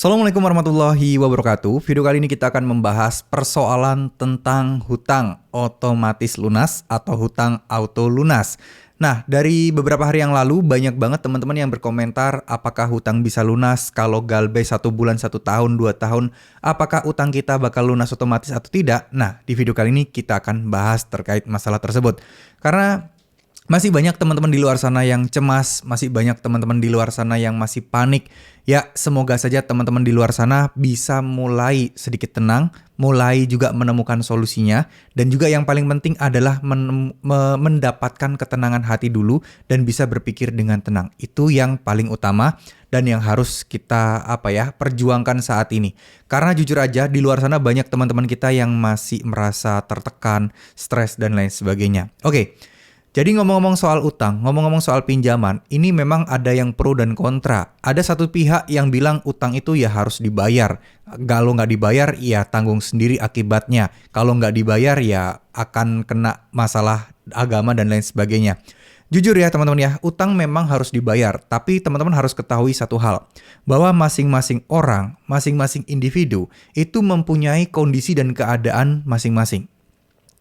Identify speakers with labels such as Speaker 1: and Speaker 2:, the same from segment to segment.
Speaker 1: Assalamualaikum warahmatullahi wabarakatuh. Video kali ini kita akan membahas persoalan tentang hutang otomatis lunas atau hutang auto lunas. Nah, dari beberapa hari yang lalu banyak banget teman-teman yang berkomentar apakah hutang bisa lunas kalau galbay 1 bulan, 1 tahun, 2 tahun, apakah utang kita bakal lunas otomatis atau tidak. Nah, di video kali ini kita akan bahas terkait masalah tersebut. Karena masih banyak teman-teman di luar sana yang cemas, masih banyak teman-teman di luar sana yang masih panik. Ya, semoga saja teman-teman di luar sana bisa mulai sedikit tenang, mulai juga menemukan solusinya. Dan juga yang paling penting adalah mendapatkan ketenangan hati dulu dan bisa berpikir dengan tenang. Itu yang paling utama dan yang harus kita perjuangkan saat ini. Karena jujur aja di luar sana banyak teman-teman kita yang masih merasa tertekan, stres dan lain sebagainya. Oke. Jadi ngomong-ngomong soal utang, ngomong-ngomong soal pinjaman, ini memang ada yang pro dan kontra. Ada satu pihak yang bilang utang itu ya harus dibayar. Kalau nggak dibayar, ya tanggung sendiri akibatnya. Kalau nggak dibayar, ya akan kena masalah agama dan lain sebagainya. Jujur ya teman-teman ya, utang memang harus dibayar. Tapi teman-teman harus ketahui satu hal. Bahwa masing-masing orang, masing-masing individu, itu mempunyai kondisi dan keadaan masing-masing.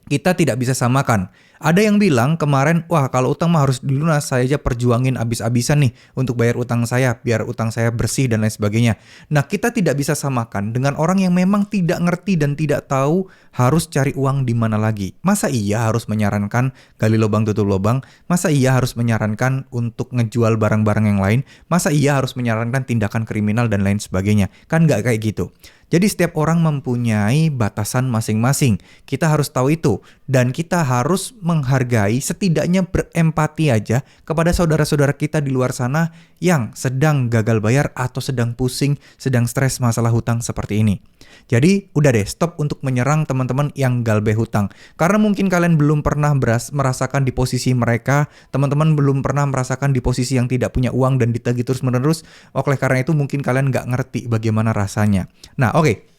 Speaker 1: Kita tidak bisa samakan. Ada yang bilang kemarin, wah kalau utang mah harus dilunas, saya aja perjuangin abis-abisan nih untuk bayar utang saya, biar utang saya bersih dan lain sebagainya. Nah, kita tidak bisa samakan dengan orang yang memang tidak ngerti dan tidak tahu harus cari uang di mana lagi. Masa iya harus menyarankan gali lubang tutup lubang? Masa iya harus menyarankan untuk ngejual barang-barang yang lain? Masa iya harus menyarankan tindakan kriminal dan lain sebagainya? Kan nggak kayak gitu. Jadi setiap orang mempunyai batasan masing-masing. Kita harus tahu itu. Dan kita harus menghargai, setidaknya berempati aja kepada saudara-saudara kita di luar sana yang sedang gagal bayar atau sedang pusing, sedang stres masalah hutang seperti ini. Jadi udah deh, stop untuk menyerang teman-teman yang galbay hutang. Karena mungkin kalian belum pernah merasakan di posisi mereka, teman-teman belum pernah merasakan di posisi yang tidak punya uang dan ditagih terus-menerus. Oleh karena itu mungkin kalian nggak ngerti bagaimana rasanya. Nah, oke.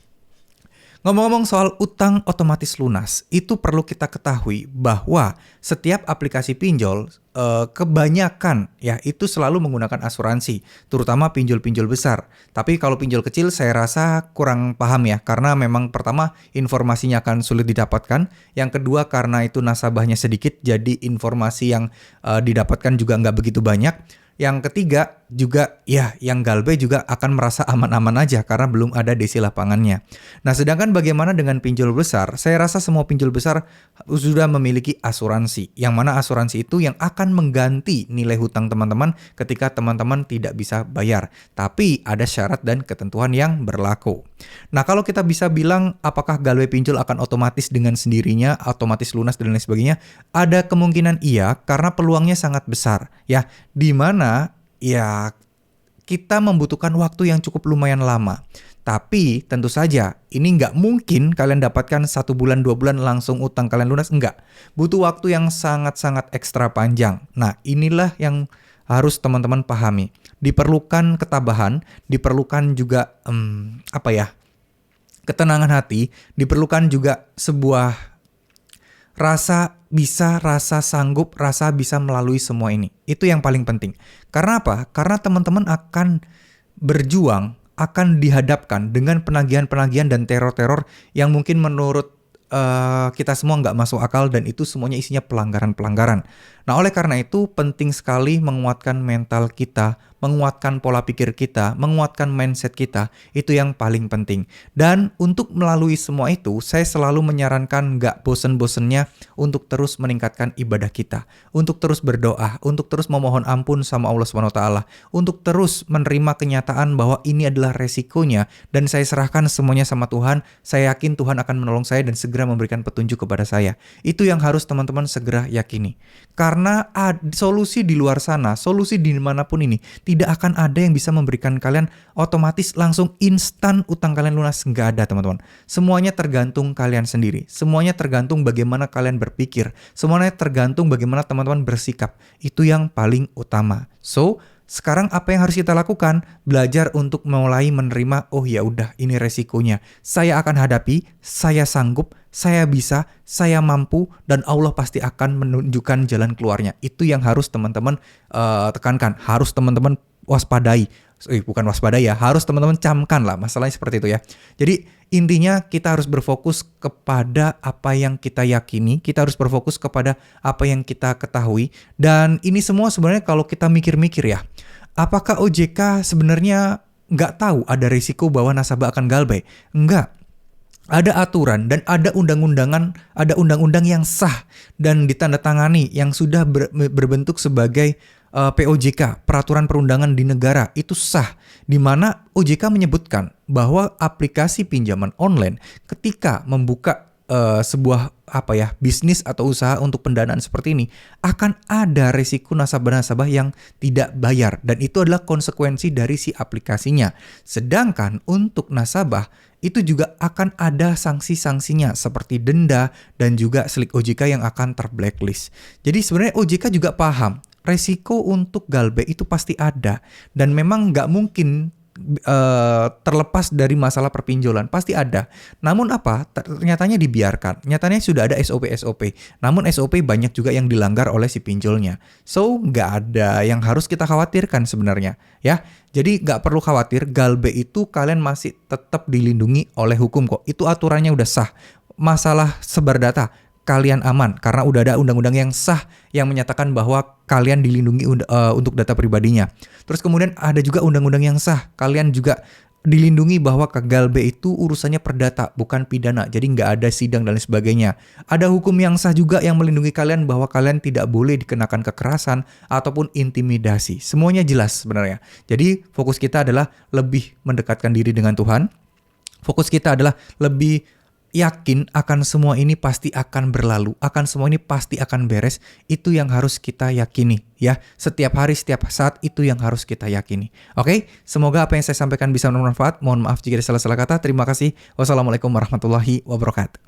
Speaker 1: Ngomong-ngomong soal utang otomatis lunas, itu perlu kita ketahui bahwa setiap aplikasi pinjol kebanyakan ya itu selalu menggunakan asuransi, terutama pinjol-pinjol besar. Tapi kalau pinjol kecil saya rasa kurang paham ya, karena memang pertama informasinya akan sulit didapatkan, yang kedua karena itu nasabahnya sedikit, jadi informasi yang didapatkan juga nggak begitu banyak. Yang ketiga juga ya yang galbay juga akan merasa aman-aman aja karena belum ada desi lapangannya. Nah, sedangkan bagaimana dengan pinjol besar? Saya rasa semua pinjol besar sudah memiliki asuransi. Yang mana asuransi itu yang akan mengganti nilai hutang teman-teman ketika teman-teman tidak bisa bayar. Tapi ada syarat dan ketentuan yang berlaku. Nah, kalau kita bisa bilang apakah galbay pinjol akan otomatis dengan sendirinya, otomatis lunas dan lain sebagainya? Ada kemungkinan iya karena peluangnya sangat besar ya. Di mana ya kita membutuhkan waktu yang cukup lumayan lama. Tapi tentu saja ini nggak mungkin kalian dapatkan 1 bulan 2 bulan langsung utang kalian lunas, enggak. Butuh waktu yang sangat-sangat ekstra panjang. Nah, inilah yang harus teman-teman pahami. Diperlukan ketabahan, diperlukan juga ketenangan hati, diperlukan juga sebuah rasa bisa, rasa sanggup, rasa bisa melalui semua ini. Itu yang paling penting. Karena apa? Karena teman-teman akan berjuang, akan dihadapkan dengan penagihan-penagihan dan teror-teror yang mungkin menurut kita semua nggak masuk akal dan itu semuanya isinya pelanggaran-pelanggaran. Nah, oleh karena itu penting sekali menguatkan mental kita, menguatkan pola pikir kita, menguatkan mindset kita, itu yang paling penting. Dan untuk melalui semua itu, saya selalu menyarankan nggak bosen-bosennya untuk terus meningkatkan ibadah kita, untuk terus berdoa, untuk terus memohon ampun sama Allah SWT, untuk terus menerima kenyataan bahwa ini adalah resikonya dan saya serahkan semuanya sama Tuhan. Saya yakin Tuhan akan menolong saya dan segera memberikan petunjuk kepada saya. Itu yang harus teman-teman segera yakini. Karena solusi di luar sana, solusi di manapun ini, tidak akan ada yang bisa memberikan kalian otomatis langsung instan utang kalian lunas. Nggak ada teman-teman. Semuanya tergantung kalian sendiri. Semuanya tergantung bagaimana kalian berpikir. Semuanya tergantung bagaimana teman-teman bersikap. Itu yang paling utama. So, sekarang apa yang harus kita lakukan? Belajar untuk mulai menerima, oh ya udah ini resikonya. Saya akan hadapi, saya sanggup, saya bisa, saya mampu, dan Allah pasti akan menunjukkan jalan keluarnya. Itu yang harus teman-teman tekankan, harus teman-teman waspadai. Bukan waspada ya, harus teman-teman camkan lah masalahnya seperti itu ya. Jadi intinya kita harus berfokus kepada apa yang kita yakini, kita harus berfokus kepada apa yang kita ketahui. Dan ini semua sebenarnya kalau kita mikir-mikir ya, apakah OJK sebenarnya nggak tahu ada risiko bahwa nasabah akan galbay? Enggak. Ada aturan dan ada undang-undang yang sah dan ditandatangani yang sudah berbentuk sebagai POJK, peraturan perundangan di negara, itu sah, di mana OJK menyebutkan bahwa aplikasi pinjaman online ketika membuka sebuah bisnis atau usaha untuk pendanaan seperti ini akan ada risiko nasabah-nasabah yang tidak bayar, dan itu adalah konsekuensi dari si aplikasinya. Sedangkan untuk nasabah itu juga akan ada sanksi-sanksinya seperti denda dan juga slik OJK yang akan terblacklist. Jadi sebenarnya OJK juga paham resiko untuk galbay itu pasti ada, dan memang nggak mungkin terlepas dari masalah perpinjolan, pasti ada. Namun nyatanya dibiarkan. Nyatanya sudah ada SOP. Namun SOP banyak juga yang dilanggar oleh si pinjolnya. So, nggak ada yang harus kita khawatirkan sebenarnya, ya. Jadi nggak perlu khawatir, galbay itu kalian masih tetap dilindungi oleh hukum kok. Itu aturannya udah sah. Masalah sebar data, kalian aman karena udah ada undang-undang yang sah yang menyatakan bahwa kalian dilindungi untuk data pribadinya. Terus kemudian ada juga undang-undang yang sah, kalian juga dilindungi bahwa galbay itu urusannya perdata bukan pidana, jadi nggak ada sidang dan lain sebagainya. Ada hukum yang sah juga yang melindungi kalian bahwa kalian tidak boleh dikenakan kekerasan ataupun intimidasi. Semuanya jelas sebenarnya. Jadi fokus kita adalah lebih mendekatkan diri dengan Tuhan. Fokus kita adalah lebih yakin akan semua ini pasti akan berlalu, akan semua ini pasti akan beres. Itu yang harus kita yakini ya. Setiap hari, setiap saat, itu yang harus kita yakini. Oke, semoga apa yang saya sampaikan bisa bermanfaat. Mohon maaf jika ada salah-salah kata. Terima kasih. Wassalamualaikum warahmatullahi wabarakatuh.